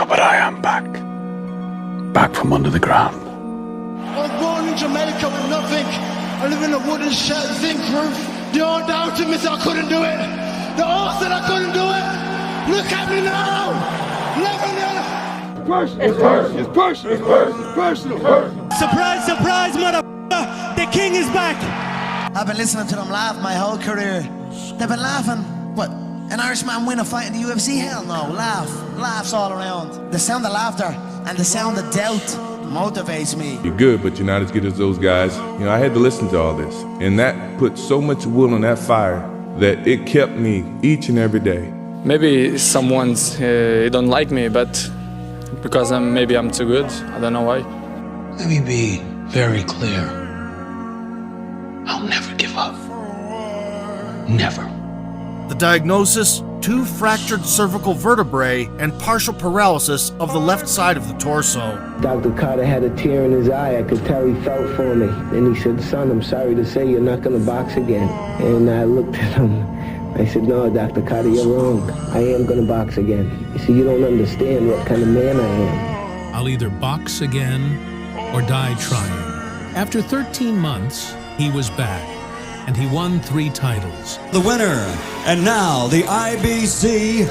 but I am back. Back from under the ground. I was born in Jamaica with nothing. I live in a wooden shed, zinc roof. They all doubted me, said I couldn't do it. They all said I couldn't do it. Look at me now. Never knew. Personal. It's personal. It's personal. It's personal. It's personal. Surprise, surprise, motherfucker! The king is back. I've been listening to them laugh my whole career. They've been laughing. What? An Irishman win a fight in the UFC? Hell no. Laughs all around. The sound of laughter and the sound of doubt motivates me. You're good, but you're not as good as those guys. You know, I had to listen to all this, and that put so much wood on that fire that it kept me each and every day. Maybe someone's don't like me, but because maybe I'm too good. I don't know why. Let me be very clear. I'll never give up. Never. The diagnosis: 2 fractured cervical vertebrae and partial paralysis of the left side of the torso. Dr. Carter had a tear in his eye. I could tell he felt for me. And he said, "Son, I'm sorry to say you're not going to box again." And I looked at him. I said, "No, Dr. Carter, you're wrong. I am going to box again." He said, "You don't understand what kind of man I am. I'll either box again or die trying." After 13 months, he was back, and he won 3 titles. The winner, and now the IBC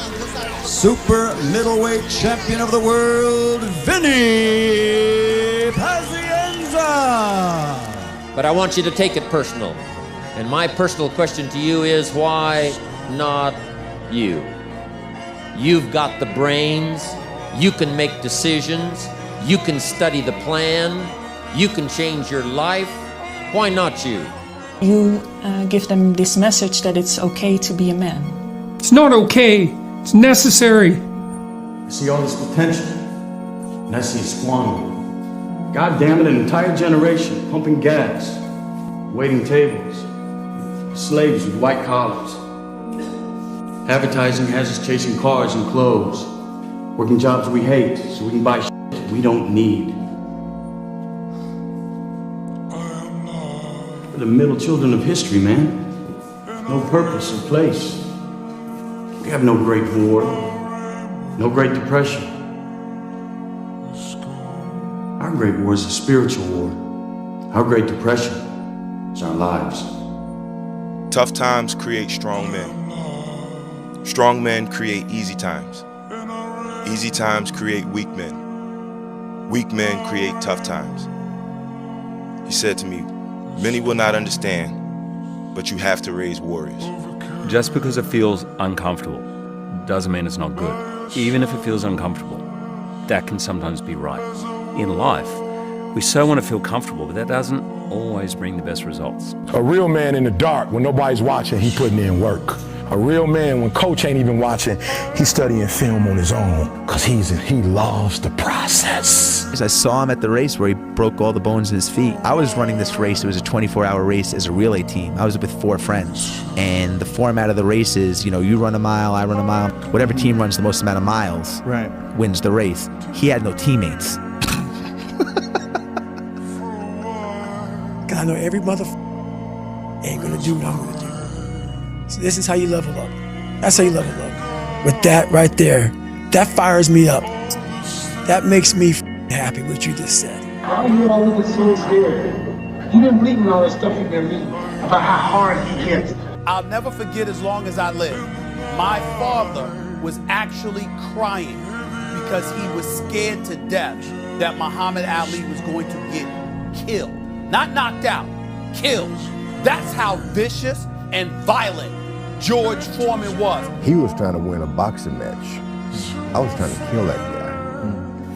Super Middleweight Champion of the World, Vinny Pazienza. But I want you to take it personal. And my personal question to you is, why not you? You've got the brains, you can make decisions, you can study the plan, you can change your life. Why not you? You give them this message that it's okay to be a man. It's not okay, it's necessary. I see all this potential, and I see it squandering. God damn it, an entire generation pumping gas, waiting tables, slaves with white collars. Advertising has us chasing cars and clothes, working jobs we hate so we can buy shit we don't need. We're the middle children of history, man. No purpose or place. We have no Great War, no Great Depression. Our Great War is a spiritual war. Our Great Depression is our lives. Tough times create strong men. Strong men create easy times. Easy times create weak men. Weak men create tough times. He said to me, "Many will not understand, but you have to raise warriors." Just because it feels uncomfortable doesn't mean it's not good. Even if it feels uncomfortable, that can sometimes be right. In life, we so want to feel comfortable, but that doesn't always bring the best results. A real man in the dark, when nobody's watching, he putting in work. A real man, when coach ain't even watching, he's studying film on his own, because he loves the process. I saw him at the race where he broke all the bones in his feet. I was running this race. It was a 24-hour race as a relay team. I was with 4 friends. And the format of the race is, you run a mile, I run a mile. Whatever team runs the most amount of miles wins the race. He had no teammates. Cause I know every motherfucker ain't gonna do what I'm gonna do. So this is how you level up. That's how you level up. With that right there, that fires me up. That makes me happy what you just said. How you always so scared? You been reading all that stuff you've been reading about how hard he gets. I'll never forget as long as I live. My father was actually crying because he was scared to death that Muhammad Ali was going to get killed. Not knocked out, killed. That's how vicious and violent George Foreman was. He was trying to win a boxing match. I was trying to kill that guy.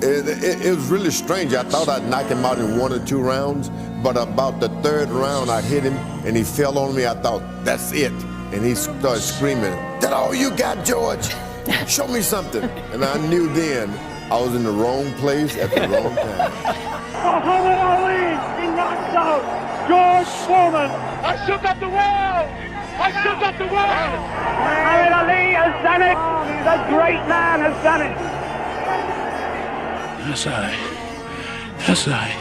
It was really strange. I thought I'd knock him out in 1 or 2 rounds, but about the 3rd round, I hit him and he fell on me. I thought, that's it. And he started screaming, "That all you got, George? Show me something." And I knew then I was in the wrong place at the wrong time. Muhammad Ali, he knocks out George Foreman. I shook up the world. I shook up the world. Muhammad Ali has done it. The great man has done it. That's all right. That's all right.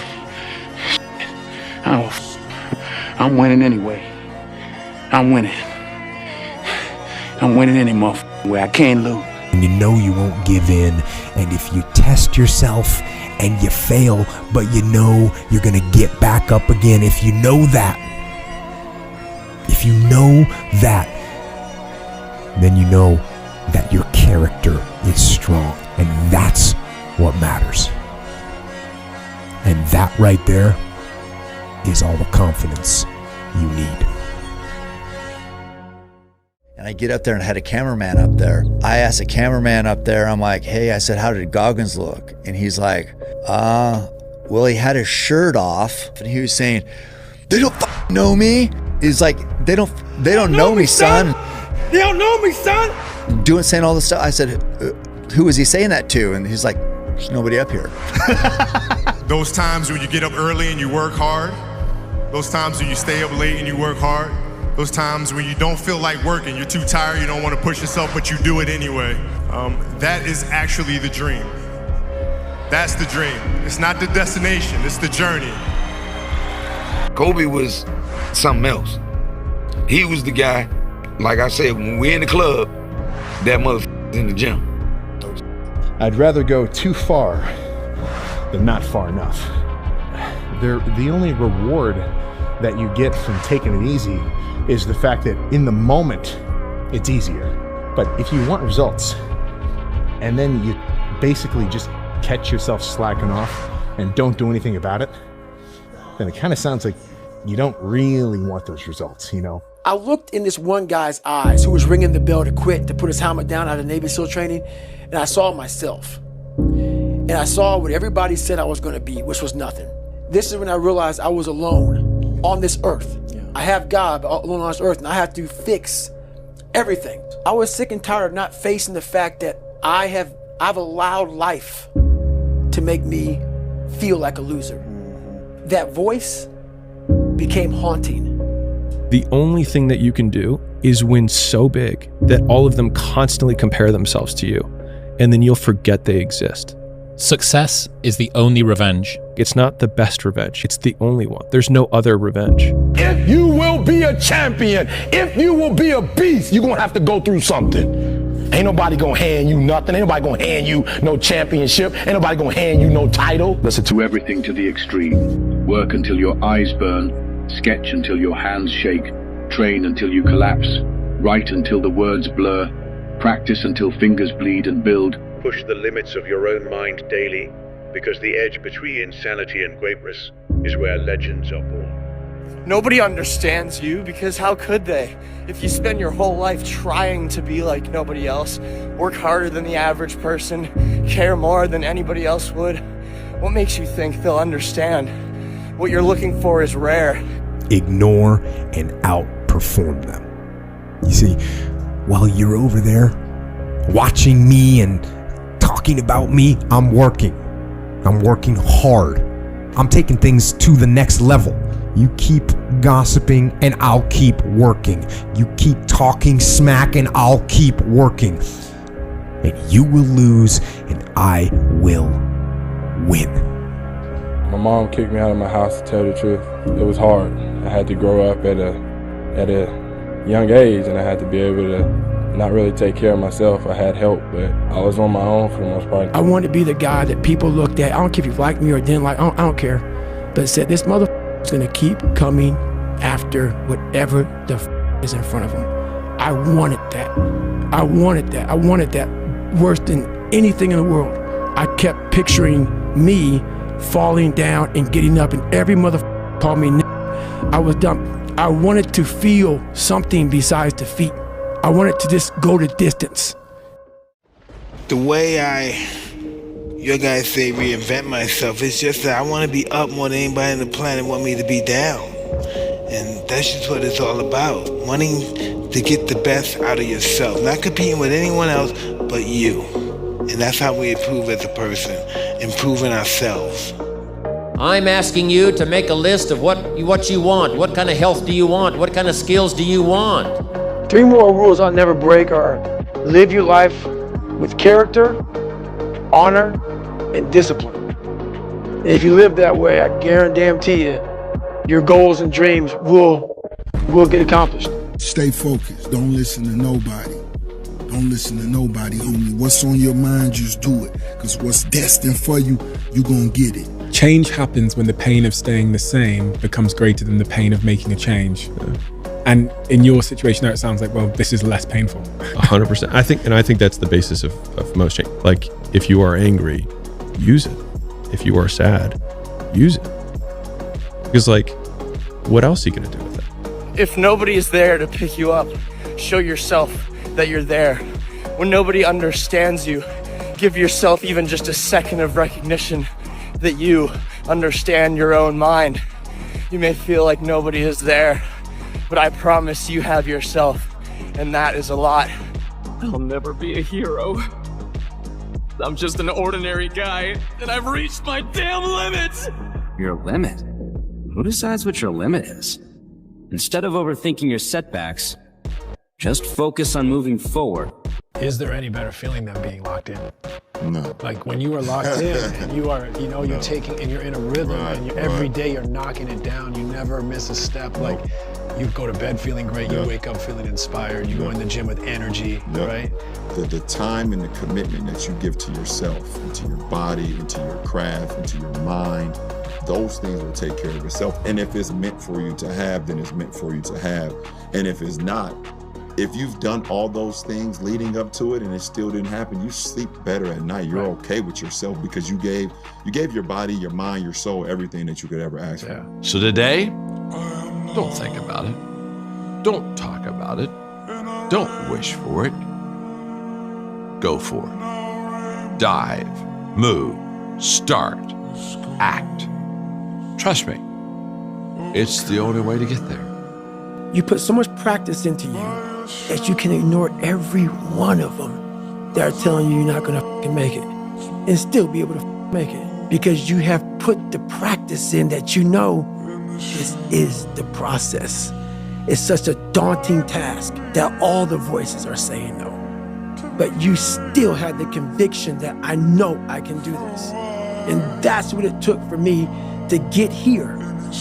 I'm winning anyway. I'm winning. I'm winning any motherfucking way. I can't lose. And you know you won't give in. And if you test yourself and you fail, but you know you're going to get back up again, if you know that, then you know that your character is strong. And that's what matters. And that right there is all the confidence you need. And I get up there and had a cameraman up there. I asked a cameraman up there, I'm like, hey, I said, how did Goggins look? And he's like, well, he had his shirt off. And he was saying, they don't know me. He's like, they don't know me, son. They don't know me, son. Saying all this stuff. I said, who was he saying that to? And he's like, there's nobody up here. Those times when you get up early and you work hard, those times when you stay up late and you work hard, those times when you don't feel like working, you're too tired, you don't want to push yourself, but you do it anyway. That is actually the dream. That's the dream. It's not the destination, it's the journey. Kobe was something else. He was the guy, like I said, when we're in the club, that motherfucker's in the gym. I'd rather go too far than not far enough. The only reward that you get from taking it easy is the fact that in the moment, it's easier. But if you want results, and then you basically just catch yourself slacking off and don't do anything about it, then it kind of sounds like you don't really want those results, you know? I looked in this one guy's eyes who was ringing the bell to quit, to put his helmet down out of Navy SEAL training, and I saw myself. And I saw what everybody said I was gonna be, which was nothing. This is when I realized I was alone on this earth. I have God alone on this earth, and I have to fix everything. I was sick and tired of not facing the fact that I've allowed life to make me feel like a loser. That voice became haunting. The only thing that you can do is win so big that all of them constantly compare themselves to you, and then you'll forget they exist. Success is the only revenge. It's not the best revenge, it's the only one. There's no other revenge. If you will be a champion, if you will be a beast, you're gonna have to go through something. Ain't nobody gonna hand you nothing. Ain't nobody gonna hand you no championship. Ain't nobody gonna hand you no title. Listen to everything to the extreme. Work until your eyes burn. Sketch until your hands shake. Train until you collapse. Write until the words blur. Practice until fingers bleed and build. Push the limits of your own mind daily, because the edge between insanity and greatness is where legends are born. Nobody understands you, because how could they? If you spend your whole life trying to be like nobody else, work harder than the average person, care more than anybody else would, what makes you think they'll understand? What you're looking for is rare. Ignore and outperform them. You see, while you're over there watching me and talking about me, I'm working hard. I'm taking things to the next level. You keep gossiping and I'll keep working. You keep talking smack and I'll keep working. And you will lose and I will win. My mom kicked me out of my house, to tell the truth. It was hard. I had to grow up at a young age, and I had to be able to not really take care of myself. I had help, but I was on my own for the most part. I wanted to be the guy that people looked at. I don't care if you liked me or didn't like. I don't care. But said this motherfucker is gonna keep coming after whatever the is in front of him. I wanted that. I wanted that. I wanted that worse than anything in the world. I kept picturing me falling down and getting up, and every motherfucker called me. I was dumb. I wanted to feel something besides defeat. I wanted to just go the distance. The way your guys say reinvent myself, it's just that I want to be up more than anybody on the planet want me to be down. And that's just what it's all about. Wanting to get the best out of yourself. Not competing with anyone else but you. And that's how we improve as a person. Improving ourselves. I'm asking you to make a list of what you want. What kind of health do you want? What kind of skills do you want? 3 moral rules I'll never break are live your life with character, honor, and discipline. And if you live that way, I guarantee you, your goals and dreams will get accomplished. Stay focused. Don't listen to nobody. Don't listen to nobody, homie. What's on your mind, just do it. Because what's destined for you, you gonna get it. Change happens when the pain of staying the same becomes greater than the pain of making a change. And in your situation there, it sounds like, well, this is less painful. 100%. I think that's the basis of most change. Like, if you are angry, use it. If you are sad, use it. Because, like, what else are you gonna do with it? If nobody is there to pick you up, show yourself that you're there. When nobody understands you, give yourself even just a second of recognition that you understand your own mind. You may feel like nobody is there, but I promise you have yourself, and that is a lot. I'll never be a hero. I'm just an ordinary guy, and I've reached my damn limit! Your limit? Who decides what your limit is? Instead of overthinking your setbacks, just focus on moving forward. Is there any better feeling than being locked in? No. Like when you are locked in and you are, you know, you're taking and you're in a rhythm and you every day you're knocking it down. You never miss a step. Like you go to bed feeling great, you wake up feeling inspired, you go in the gym with energy, right? The time and the commitment that you give to yourself, and to your body, into your craft, into your mind, those things will take care of itself. And if it's meant for you to have, then it's meant for you to have. And if it's not, if you've done all those things leading up to it and it still didn't happen, you sleep better at night. You're okay with yourself because you gave your body, your mind, your soul, everything that you could ever ask for. So today, don't think about it. Don't talk about it. Don't wish for it. Go for it. Dive, move, start, act. Trust me, it's the only way to get there. You put so much practice into you that you can ignore every one of them that are telling you you're not gonna fucking make it and still be able to make it because you have put the practice in that you know this is the process. It's such a daunting task that all the voices are saying no. But you still have the conviction that I know I can do this. And that's what it took for me to get here.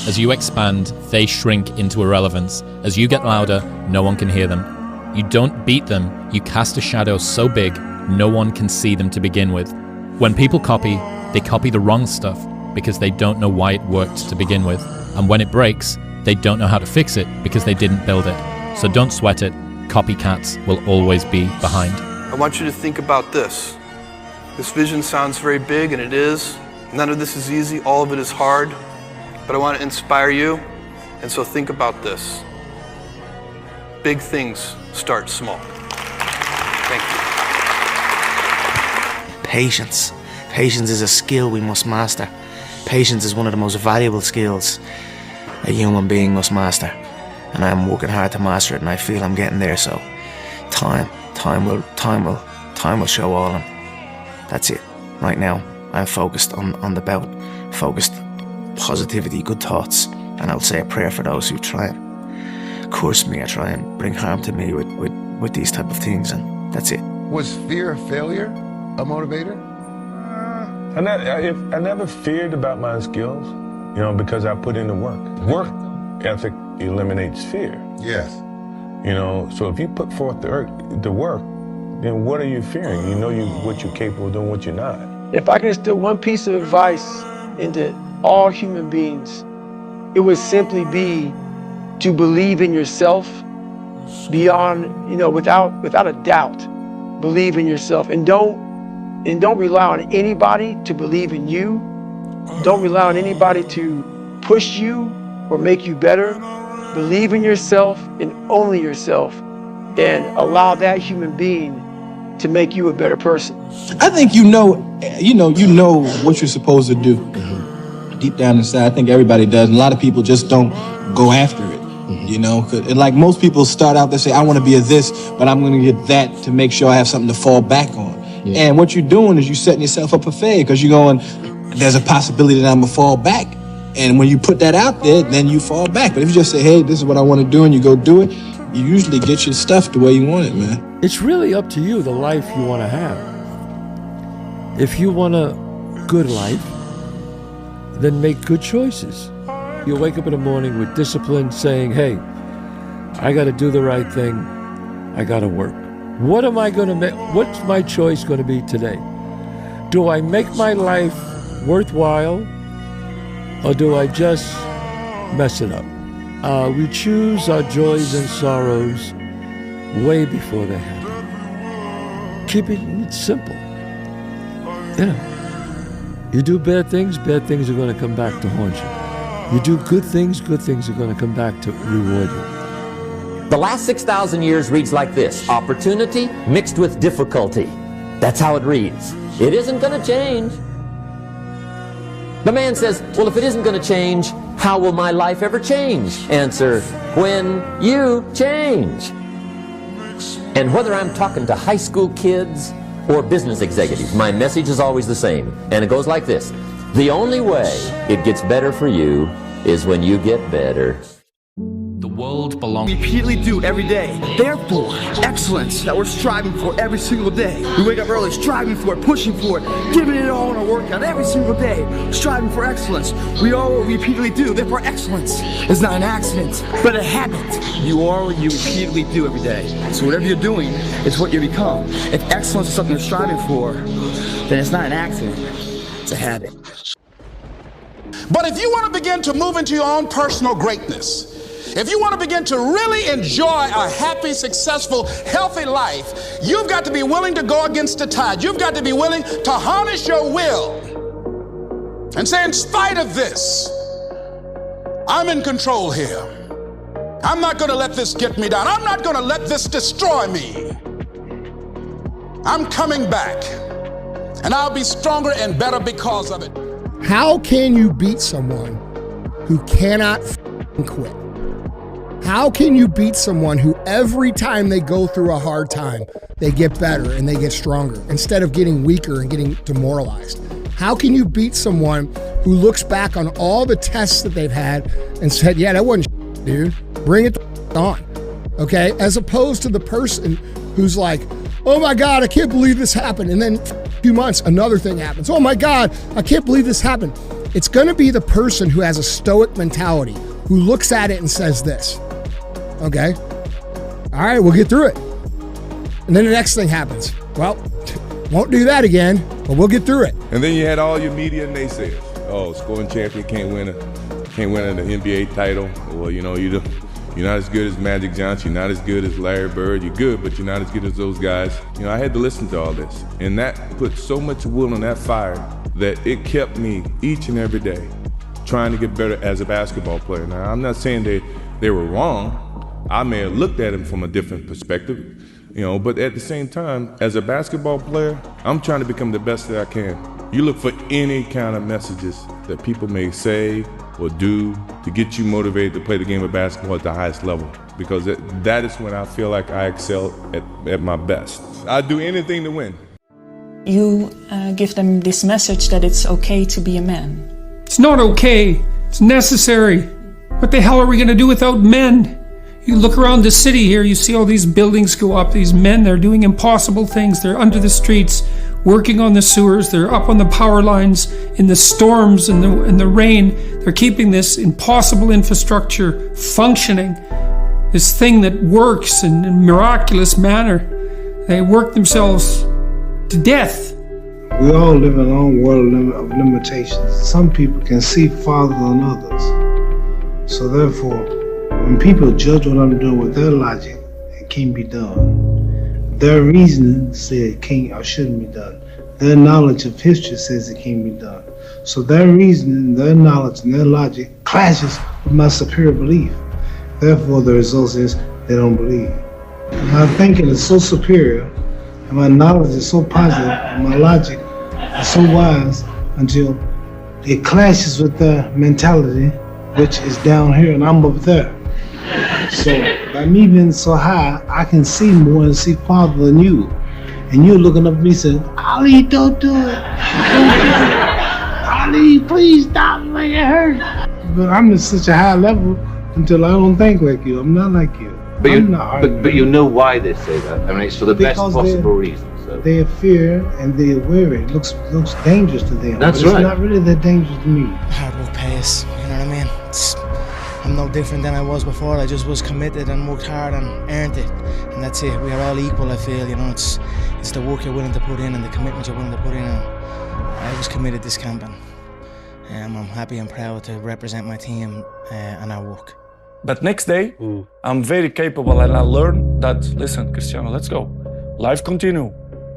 As you expand, they shrink into irrelevance. As you get louder, no one can hear them. You don't beat them, you cast a shadow so big, no one can see them to begin with. When people copy, they copy the wrong stuff because they don't know why it worked to begin with. And when it breaks, they don't know how to fix it because they didn't build it. So don't sweat it, copycats will always be behind. I want you to think about this. This vision sounds very big, and it is. None of this is easy, all of it is hard. But I want to inspire you, and so think about this. Big things start small. Thank you. Patience. Patience is a skill we must master. Patience is one of the most valuable skills a human being must master. And I'm working hard to master it, and I feel I'm getting there, so time will show all, and that's it. Right now, I'm focused on the bout, focused positivity, good thoughts, and I'll say a prayer for those who try and curse me or try and bring harm to me with these type of things, and that's it. Was fear of failure a motivator? I never feared about my skills, you know, because I put in the work. Work ethic eliminates fear. Yes. You know, so if you put forth the work, then what are you fearing? You know what you're capable of doing, what you're not. If I can instill one piece of advice into all human beings, it would simply be to believe in yourself beyond, you know, without a doubt. Believe in yourself, and don't rely on anybody to believe in you. Don't rely on anybody to push you or make you better. Believe in yourself and only yourself, and allow that human being to make you a better person. I think you know what you're supposed to do. Deep down inside, I think everybody does. And a lot of people just don't go after it. You know, and like most people start out, they say, I want to be a this, but I'm going to get that to make sure I have something to fall back on. Yeah. And what you're doing is you're setting yourself up for failure because you're going, there's a possibility that I'm going to fall back. And when you put that out there, then you fall back. But if you just say, hey, this is what I want to do, and you go do it, you usually get your stuff the way you want it, man. It's really up to you, the life you want to have. If you want a good life, then make good choices. You wake up in the morning with discipline saying, hey, I got to do the right thing. I got to work. What am I going to make? What's my choice going to be today? Do I make my life worthwhile, or do I just mess it up? We choose our joys and sorrows way before they happen. Keeping it simple. You know, you do bad things are going to come back to haunt you. You do good things are going to come back to reward you. The last 6,000 years reads like this: opportunity mixed with difficulty. That's how it reads. It isn't going to change. The man says, well, if it isn't going to change, how will my life ever change? Answer, when you change. And whether I'm talking to high school kids or business executives, my message is always the same. And it goes like this: the only way it gets better for you is when you get better. The world belongs. We repeatedly do every day. Therefore, excellence that we're striving for every single day. We wake up early, striving for it, pushing for it, giving it all in our workout every single day, striving for excellence. We are what we repeatedly do. Therefore, excellence is not an accident, but a habit. You are what you repeatedly do every day. So whatever you're doing is what you become. If excellence is something you're striving for, then it's not an accident, it's a habit. But if you want to begin to move into your own personal greatness, if you want to begin to really enjoy a happy, successful, healthy life, you've got to be willing to go against the tide. You've got to be willing to harness your will and say, in spite of this, I'm in control here. I'm not going to let this get me down. I'm not going to let this destroy me. I'm coming back, and I'll be stronger and better because of it. How can you beat someone who cannot quit? How can you beat someone who every time they go through a hard time, they get better and they get stronger instead of getting weaker and getting demoralized? How can you beat someone who looks back on all the tests that they've had and said, yeah, that wasn't dude, bring it on, okay? As opposed to the person who's like, oh my God, I can't believe this happened. And then a few months, another thing happens. Oh my God, I can't believe this happened. It's gonna be the person who has a stoic mentality, who looks at it and says this, okay, all right, we'll get through it. And then the next thing happens. Well, won't do that again, but we'll get through it. And then you had all your media naysayers. Oh, scoring champion can't win an NBA title. Well, you know, you're not as good as Magic Johnson. You're not as good as Larry Bird. You're good, but you're not as good as those guys. You know, I had to listen to all this. And that put so much wool in that fire that it kept me each and every day trying to get better as a basketball player. Now, I'm not saying they were wrong. I may have looked at him from a different perspective, you know, but at the same time, as a basketball player, I'm trying to become the best that I can. You look for any kind of messages that people may say or do to get you motivated to play the game of basketball at the highest level, because that is when I feel like I excel at my best. I'd do anything to win. You give them this message that it's okay to be a man. It's not okay. It's necessary. What the hell are we going to do without men? You look around the city here, you see all these buildings go up. These men, they're doing impossible things. They're under the streets, working on the sewers. They're up on the power lines in the storms and the rain. They're keeping this impossible infrastructure functioning. This thing that works in a miraculous manner. They work themselves to death. We all live in our own world of limitations. Some people can see farther than others. So therefore, when people judge what I'm doing with their logic, it can't be done. Their reasoning says it can't or shouldn't be done. Their knowledge of history says it can't be done. So their reasoning, their knowledge, and their logic clashes with my superior belief. Therefore, the result is they don't believe. My thinking is so superior, and my knowledge is so positive, and my logic is so wise until it clashes with their mentality, which is down here and I'm up there. So by me being so high, I can see more and see farther than you. And you're looking up at me saying, Ali, don't do it. Don't do it. Ali, please stop, make it hurt. But I'm at such a high level until I don't think like you. I'm not like you. But you know why they say that. I mean, it's for the best possible reason. So. They fear and they are wary. It looks dangerous to them. That's but right. It's not really that dangerous to me. Hard will pay us. You know what I mean? I'm no different than I was before. I just was committed and worked hard and earned it. And that's it. We are all equal, I feel. You know, it's the work you're willing to put in and the commitment you're willing to put in. And I was committed this camp, and I'm happy and proud to represent my team and our work. But next day, I'm very capable, and I learned that, listen, Cristiano, let's go. Life continue.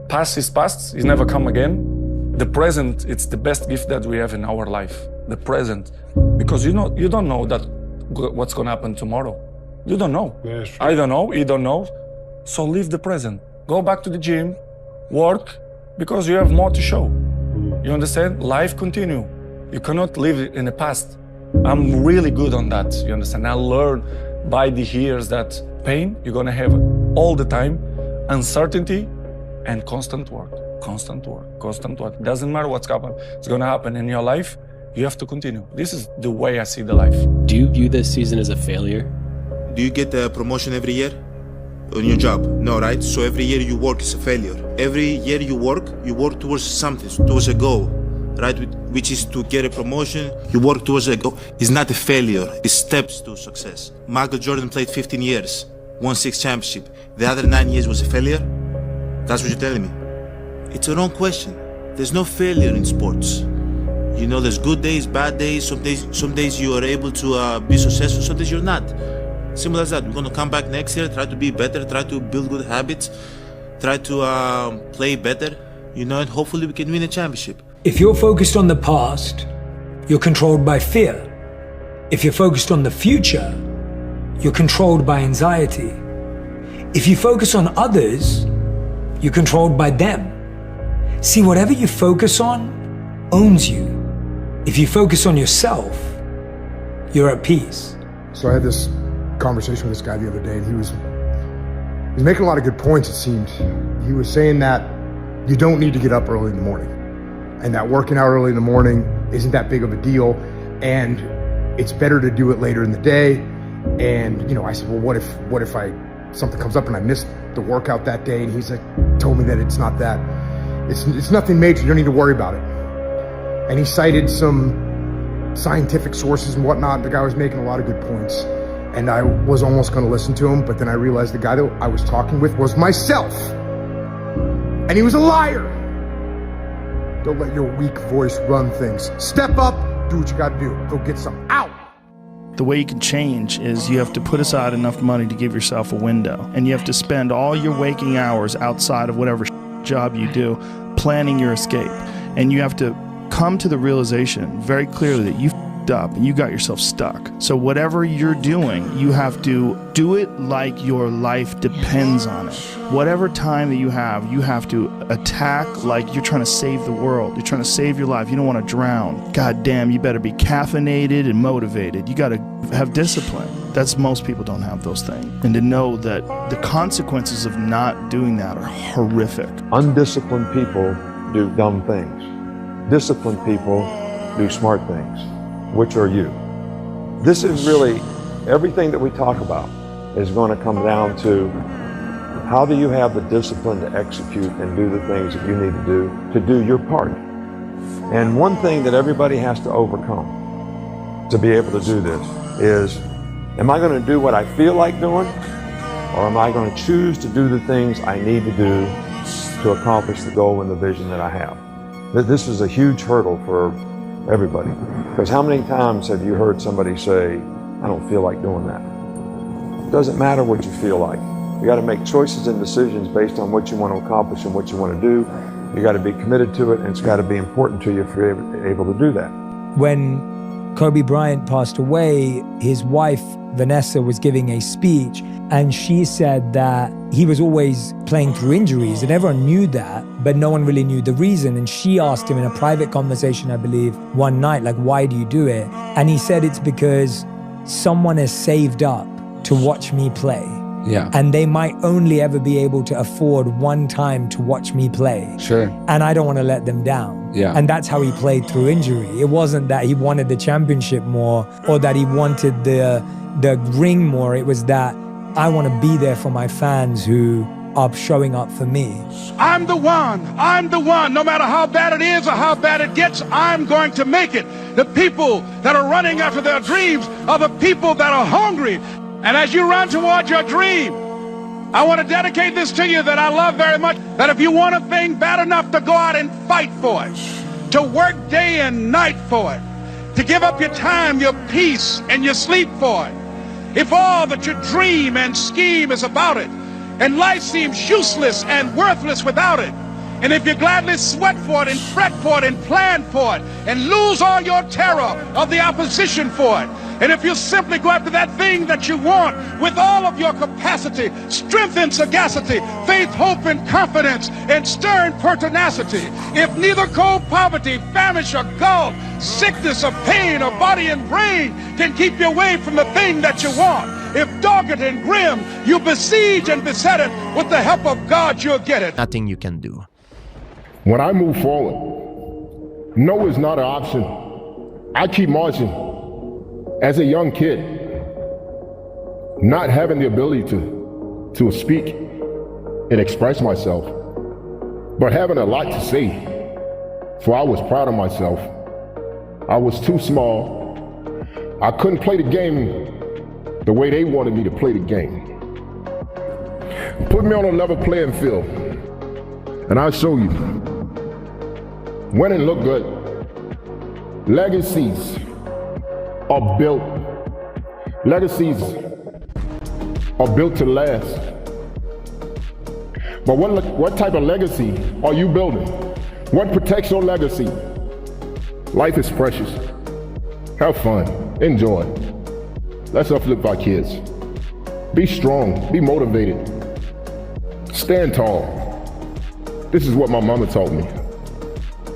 Past is past, it's never come again. The present, it's the best gift that we have in our life. The present. Because you don't know that what's gonna happen tomorrow. You don't know. Yeah, I don't know, you don't know. So live the present. Go back to the gym, work, because you have more to show. You understand? Life continue. You cannot live in the past. I'm really good on that, you understand? I learned by the years that pain, you're gonna have all the time, uncertainty, and constant work. Constant work, constant work. Doesn't matter what's happening. It's gonna happen in your life. You have to continue. This is the way I see the life. Do you view this season as a failure? Do you get a promotion every year on your job? No, right? So every year you work is a failure. Every year you work towards something, towards a goal, right? Which is to get a promotion. You work towards a goal. It's not a failure. It's steps to success. Michael Jordan played 15 years, won 6 championships. The other 9 years was a failure? That's what you're telling me. It's a wrong question. There's no failure in sports. You know, there's good days, bad days. Some days you are able to be successful, some days you're not. Simple as that. We're gonna come back next year, try to be better, try to build good habits, try to play better, you know, and hopefully we can win a championship. If you're focused on the past, you're controlled by fear. If you're focused on the future, you're controlled by anxiety. If you focus on others, you're controlled by them. See, whatever you focus on owns you. If you focus on yourself, you're at peace. So I had this conversation with this guy the other day, and he was making a lot of good points, it seemed. He was saying that you don't need to get up early in the morning, and that working out early in the morning isn't that big of a deal, and it's better to do it later in the day. And, you know, I said, well, what if something comes up and I missed the workout that day? And he's like, told me that it's not that. It's nothing major, you don't need to worry about it. And he cited some scientific sources and whatnot. The guy was making a lot of good points. And I was almost gonna listen to him, but then I realized the guy that I was talking with was myself. And he was a liar. Don't let your weak voice run things. Step up, do what you gotta do. Go get some out. The way you can change is you have to put aside enough money to give yourself a window. And you have to spend all your waking hours outside of whatever job you do planning your escape. And you have to come to the realization very clearly that you f***ed up and you got yourself stuck. So whatever you're doing, you have to do it like your life depends on it. Whatever time that you have to attack like you're trying to save the world. You're trying to save your life. You don't want to drown. God damn, you better be caffeinated and motivated. You got to have discipline. Most people don't have those things. And to know that the consequences of not doing that are horrific. Undisciplined people do dumb things. Disciplined people do smart things. Which are you? This is really, everything that we talk about is going to come down to how do you have the discipline to execute and do the things that you need to do your part. And one thing that everybody has to overcome to be able to do this is, am I going to do what I feel like doing, or am I going to choose to do the things I need to do to accomplish the goal and the vision that I have? This is a huge hurdle for everybody. Because how many times have you heard somebody say, I don't feel like doing that? It doesn't matter what you feel like. You got to make choices and decisions based on what you want to accomplish and what you want to do. You got to be committed to it, and it's got to be important to you if you're able to do that. When Kobe Bryant passed away, his wife, Vanessa, was giving a speech, and she said that he was always playing through injuries, and everyone knew that, but no one really knew the reason. And she asked him in a private conversation, I believe, one night, like, why do you do it? And he said, it's because someone has saved up to watch me play. Yeah. And they might only ever be able to afford one time to watch me play. Sure. And I don't want to let them down. Yeah. And that's how he played through injury. It wasn't that he wanted the championship more or that he wanted the ring more. It was that I want to be there for my fans who are showing up for me. I'm the one. No matter how bad it is or how bad it gets, I'm going to make it. The people that are running after their dreams are the people that are hungry. And as you run towards your dream, I want to dedicate this to you that I love very much, that if you want a thing bad enough to go out and fight for it, to work day and night for it, to give up your time, your peace, and your sleep for it, if all that you dream and scheme is about it, and life seems useless and worthless without it, and if you gladly sweat for it and fret for it and plan for it and lose all your terror of the opposition for it, and if you simply go after that thing that you want with all of your capacity, strength and sagacity, faith, hope and confidence, and stern pertinacity, if neither cold poverty, famish or gulf, sickness or pain or body and brain can keep you away from the thing that you want, if dogged and grim you besiege and beset it, with the help of God you'll get it. Nothing you can do. When I move forward, no is not an option. I keep marching. As a young kid, not having the ability to speak and express myself, but having a lot to say, for I was proud of myself. I was too small. I couldn't play the game the way they wanted me to play the game. Put me on a level playing field, and I'll show you. Winning look good. Legacies are built. Legacies are built to last. But what type of legacy are you building? What protects your legacy? Life is precious. Have fun. Enjoy. Let's uplift our kids. Be strong. Be motivated. Stand tall. This is what my mama taught me.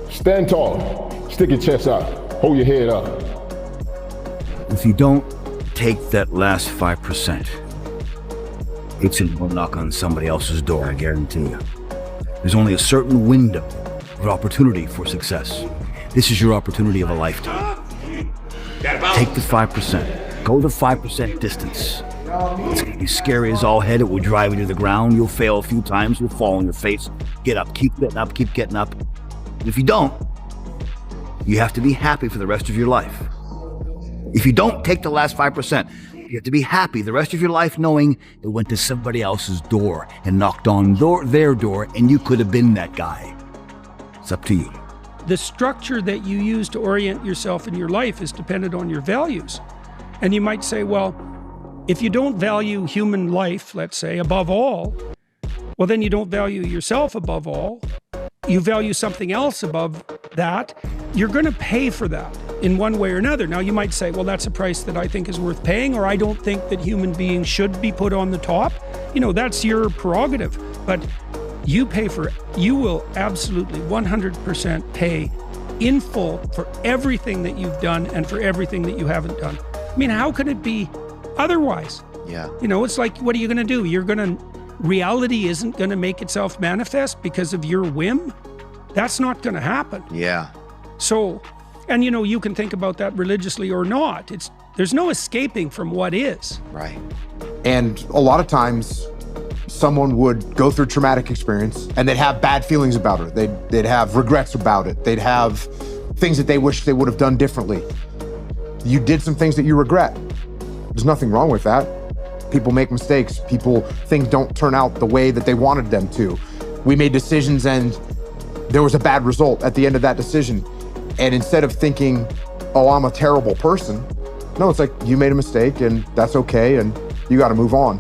Stand tall. Stick your chest out. Hold your head up. If you don't take that last 5%, it's going to knock on somebody else's door, I guarantee you. There's only a certain window of opportunity for success. This is your opportunity of a lifetime. Take the 5%. Go the 5% distance. It's going to be scary as all head. It will drive you to the ground. You'll fail a few times. You'll fall on your face. Get up. Keep getting up. Keep getting up. And if you don't, you have to be happy for the rest of your life. If you don't take the last 5%, you have to be happy the rest of your life knowing it went to somebody else's door and knocked on their door, and you could have been that guy. It's up to you. The structure that you use to orient yourself in your life is dependent on your values. And you might say, well, if you don't value human life, let's say, above all, well, then you don't value yourself above all. You value something else above that. You're going to pay for that in one way or another. Now, you might say, well, that's a price that I think is worth paying, or I don't think that human beings should be put on the top. You know, that's your prerogative. But you pay for it. You will absolutely 100% pay in full for everything that you've done and for everything that you haven't done. I mean, how can it be otherwise? Yeah. You know, it's like, what are you going to do? Reality isn't going to make itself manifest because of your whim. That's not going to happen. Yeah. So, and you know, you can think about that religiously or not. There's no escaping from what is. Right. And a lot of times, someone would go through traumatic experience and they'd have bad feelings about it. They'd have regrets about it. They'd have things that they wish they would have done differently. You did some things that you regret. There's nothing wrong with that. People make mistakes. Things don't turn out the way that they wanted them to. We made decisions and there was a bad result at the end of that decision. And instead of thinking, oh, I'm a terrible person, no, it's like you made a mistake and that's okay and you got to move on.